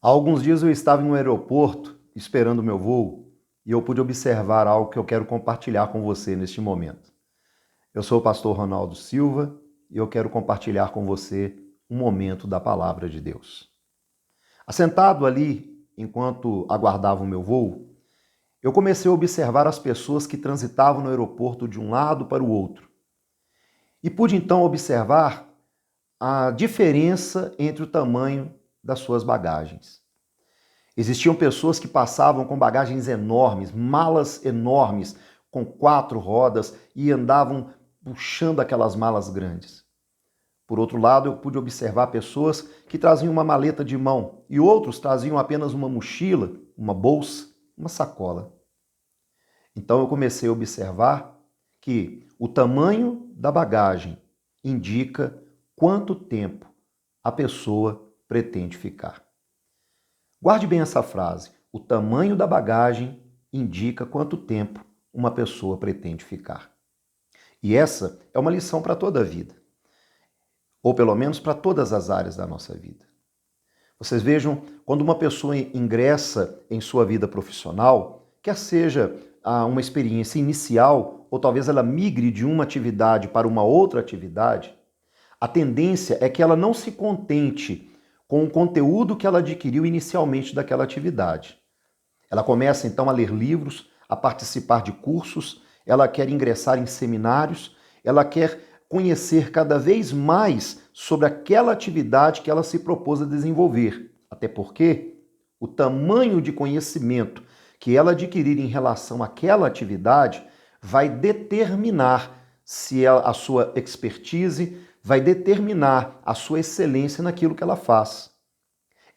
Há alguns dias eu estava em um aeroporto esperando o meu voo e eu pude observar algo que eu quero compartilhar com você neste momento. Eu sou o pastor Ronaldo Silva e eu quero compartilhar com você um momento da palavra de Deus. Assentado ali, enquanto aguardava o meu voo, eu comecei a observar as pessoas que transitavam no aeroporto de um lado para o outro. E pude então observar a diferença entre o tamanho das suas bagagens. Existiam pessoas que passavam com bagagens enormes, malas enormes, com 4 rodas e andavam puxando aquelas malas grandes. Por outro lado, eu pude observar pessoas que traziam uma maleta de mão e outros traziam apenas uma mochila, uma bolsa, uma sacola. Então eu comecei a observar que o tamanho da bagagem indica quanto tempo a pessoa pretende ficar. Guarde bem essa frase. O tamanho da bagagem indica quanto tempo uma pessoa pretende ficar. E essa é uma lição para toda a vida, ou pelo menos para todas as áreas da nossa vida. Vocês vejam, quando uma pessoa ingressa em sua vida profissional, quer seja uma experiência inicial, ou talvez ela migre de uma atividade para uma outra atividade, a tendência é que ela não se contente com o conteúdo que ela adquiriu inicialmente daquela atividade. Ela começa então a ler livros, a participar de cursos, ela quer ingressar em seminários, ela quer conhecer cada vez mais sobre aquela atividade que ela se propôs a desenvolver. Até porque o tamanho de conhecimento que ela adquirir em relação àquela atividade vai determinar se a sua expertise, vai determinar a sua excelência naquilo que ela faz.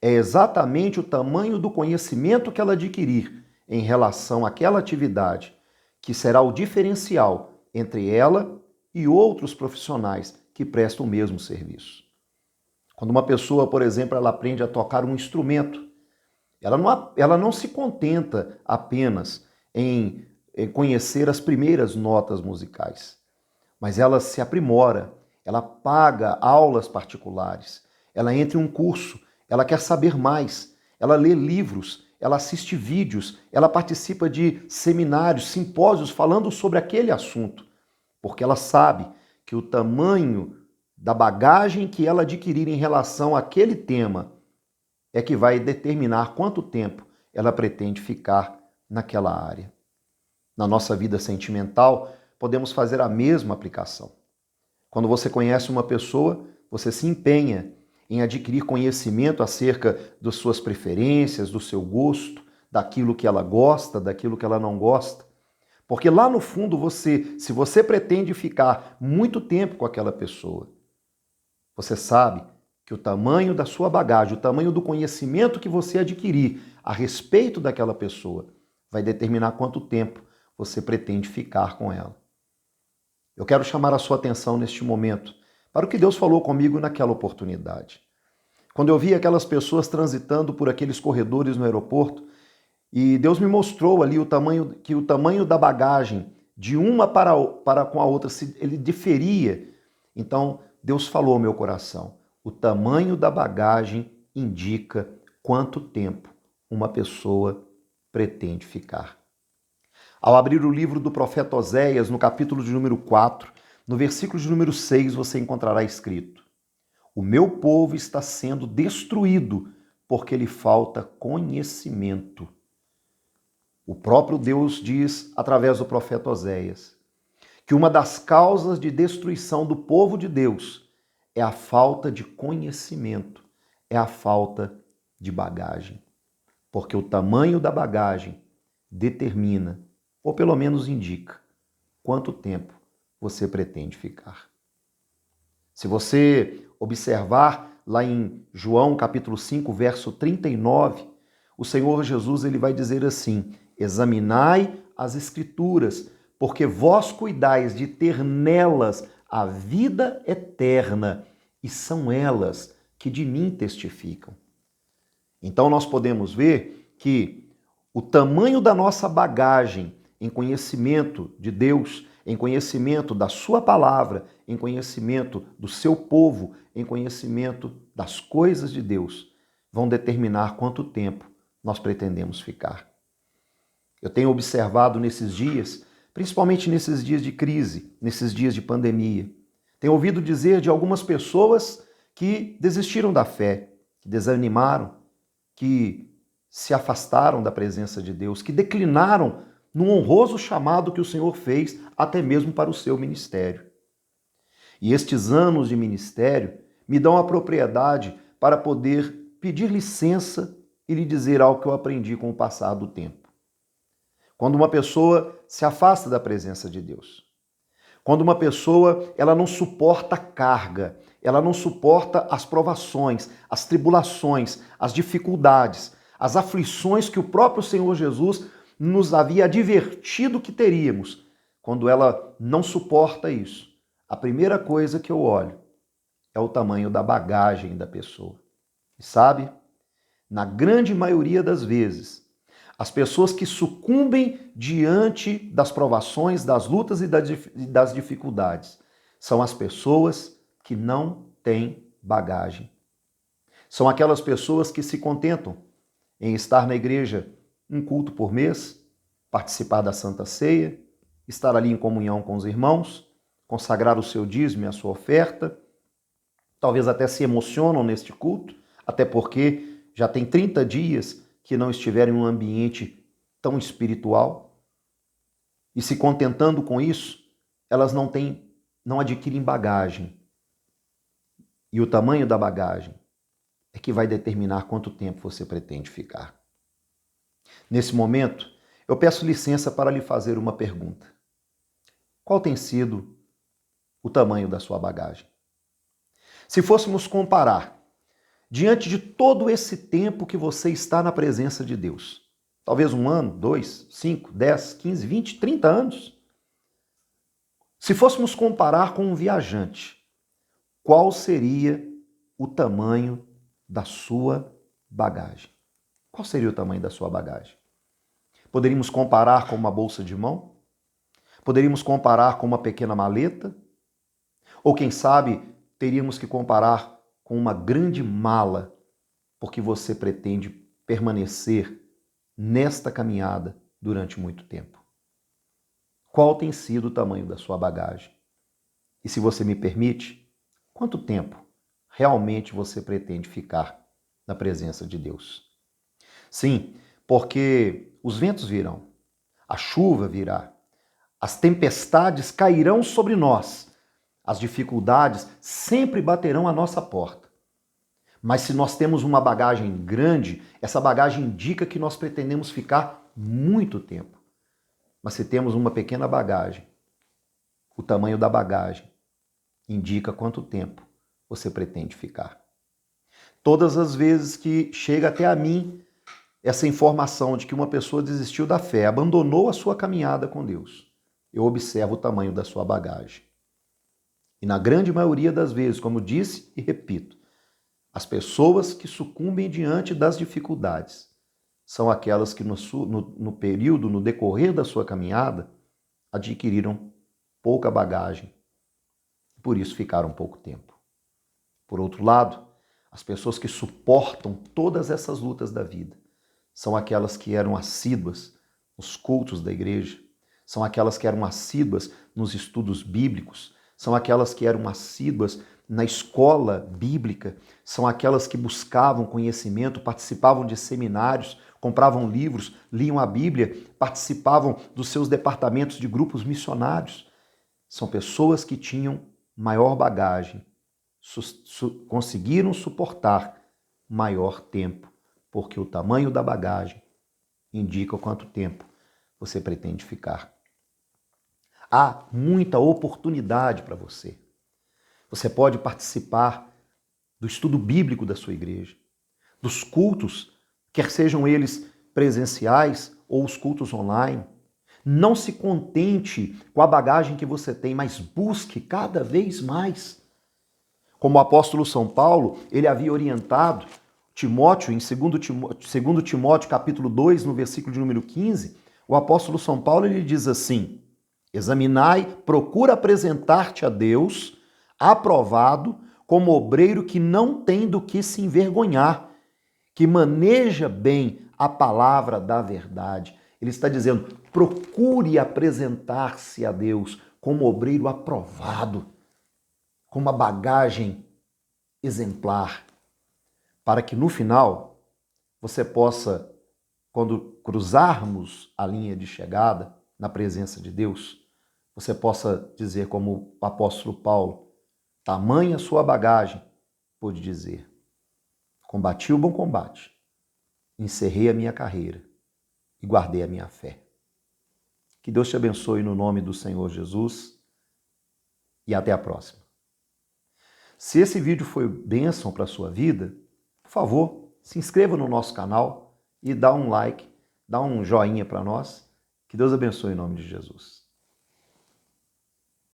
É exatamente o tamanho do conhecimento que ela adquirir em relação àquela atividade que será o diferencial entre ela e outros profissionais que prestam o mesmo serviço. Quando uma pessoa, por exemplo, ela aprende a tocar um instrumento, ela não se contenta apenas em conhecer as primeiras notas musicais, mas ela se aprimora, ela paga aulas particulares, ela entra em um curso, ela quer saber mais, ela lê livros, ela assiste vídeos, ela participa de seminários, simpósios falando sobre aquele assunto, porque ela sabe que o tamanho da bagagem que ela adquirir em relação àquele tema é que vai determinar quanto tempo ela pretende ficar naquela área. Na nossa vida sentimental, podemos fazer a mesma aplicação. Quando você conhece uma pessoa, você se empenha em adquirir conhecimento acerca das suas preferências, do seu gosto, daquilo que ela gosta, daquilo que ela não gosta. Porque lá no fundo, se você pretende ficar muito tempo com aquela pessoa, você sabe que o tamanho da sua bagagem, o tamanho do conhecimento que você adquirir a respeito daquela pessoa, vai determinar quanto tempo você pretende ficar com ela. Eu quero chamar a sua atenção neste momento para o que Deus falou comigo naquela oportunidade. Quando eu vi aquelas pessoas transitando por aqueles corredores no aeroporto, e Deus me mostrou ali que o tamanho da bagagem de uma para com a outra, ele diferia. Então, Deus falou ao meu coração, o tamanho da bagagem indica quanto tempo uma pessoa pretende ficar. Ao abrir o livro do profeta Oséias, no capítulo de número 4, no versículo de número 6, você encontrará escrito: o meu povo está sendo destruído porque lhe falta conhecimento. O próprio Deus diz, através do profeta Oséias, que uma das causas de destruição do povo de Deus é a falta de conhecimento, é a falta de bagagem. Porque o tamanho da bagagem determina, ou pelo menos indica, quanto tempo você pretende ficar. Se você observar lá em João capítulo 5, verso 39, o Senhor Jesus ele vai dizer assim: examinai as Escrituras, porque vós cuidais de ter nelas a vida eterna, e são elas que de mim testificam. Então nós podemos ver que o tamanho da nossa bagagem em conhecimento de Deus, em conhecimento da sua palavra, em conhecimento do seu povo, em conhecimento das coisas de Deus, vão determinar quanto tempo nós pretendemos ficar. Eu tenho observado nesses dias, principalmente nesses dias de crise, nesses dias de pandemia, tenho ouvido dizer de algumas pessoas que desistiram da fé, que desanimaram, que se afastaram da presença de Deus, que declinaram no honroso chamado que o Senhor fez até mesmo para o seu ministério. E estes anos de ministério me dão a propriedade para poder pedir licença e lhe dizer algo que eu aprendi com o passar do tempo. Quando uma pessoa se afasta da presença de Deus, quando uma pessoa ela não suporta a carga, ela não suporta as provações, as tribulações, as dificuldades, as aflições que o próprio Senhor Jesus nos havia advertido que teríamos, quando ela não suporta isso, a primeira coisa que eu olho é o tamanho da bagagem da pessoa. E sabe, na grande maioria das vezes, as pessoas que sucumbem diante das provações, das lutas e das dificuldades são as pessoas que não têm bagagem. São aquelas pessoas que se contentam em estar na igreja um culto por mês, participar da Santa Ceia, estar ali em comunhão com os irmãos, consagrar o seu dízimo e a sua oferta, talvez até se emocionam neste culto, até porque já tem 30 dias que não estiverem em um ambiente tão espiritual, e se contentando com isso, elas não adquirem bagagem. E o tamanho da bagagem é que vai determinar quanto tempo você pretende ficar. Nesse momento, eu peço licença para lhe fazer uma pergunta. Qual tem sido o tamanho da sua bagagem? Se fôssemos comparar, diante de todo esse tempo que você está na presença de Deus, talvez 1 ano, 2, 5, 10, 15, 20, 30 anos, se fôssemos comparar com um viajante, qual seria o tamanho da sua bagagem? Qual seria o tamanho da sua bagagem? Poderíamos comparar com uma bolsa de mão? Poderíamos comparar com uma pequena maleta? Ou quem sabe teríamos que comparar com uma grande mala, porque você pretende permanecer nesta caminhada durante muito tempo. Qual tem sido o tamanho da sua bagagem? E se você me permite, quanto tempo realmente você pretende ficar na presença de Deus? Sim, porque os ventos virão, a chuva virá, as tempestades cairão sobre nós, as dificuldades sempre baterão à nossa porta. Mas se nós temos uma bagagem grande, essa bagagem indica que nós pretendemos ficar muito tempo. Mas se temos uma pequena bagagem, o tamanho da bagagem indica quanto tempo você pretende ficar. Todas as vezes que chega até a mim essa informação de que uma pessoa desistiu da fé, abandonou a sua caminhada com Deus, eu observo o tamanho da sua bagagem. E na grande maioria das vezes, como disse e repito, as pessoas que sucumbem diante das dificuldades são aquelas que no período, no decorrer da sua caminhada, adquiriram pouca bagagem e por isso ficaram pouco tempo. Por outro lado, as pessoas que suportam todas essas lutas da vida são aquelas que eram assíduas nos cultos da igreja, são aquelas que eram assíduas nos estudos bíblicos, são aquelas que eram assíduas na escola bíblica, são aquelas que buscavam conhecimento, participavam de seminários, compravam livros, liam a Bíblia, participavam dos seus departamentos de grupos missionários. São pessoas que tinham maior bagagem, conseguiram suportar maior tempo, porque o tamanho da bagagem indica quanto tempo você pretende ficar. Há muita oportunidade para você. Você pode participar do estudo bíblico da sua igreja, dos cultos, quer sejam eles presenciais ou os cultos online. Não se contente com a bagagem que você tem, mas busque cada vez mais. Como o apóstolo São Paulo, ele havia orientado Timóteo, em 2 Timóteo capítulo 2, no versículo de número 15, o apóstolo São Paulo ele diz assim: examinai, procura apresentar-te a Deus, aprovado, como obreiro que não tem do que se envergonhar, que maneja bem a palavra da verdade. Ele está dizendo: procure apresentar-se a Deus como obreiro aprovado, com uma bagagem exemplar, para que no final você possa, quando cruzarmos a linha de chegada na presença de Deus, você possa dizer como o apóstolo Paulo: tamanha sua bagagem, pôde dizer, combati o bom combate, encerrei a minha carreira e guardei a minha fé. Que Deus te abençoe no nome do Senhor Jesus e até a próxima. Se esse vídeo foi bênção para a sua vida, por favor, se inscreva no nosso canal e dá um like, dá um joinha para nós. Que Deus abençoe em nome de Jesus.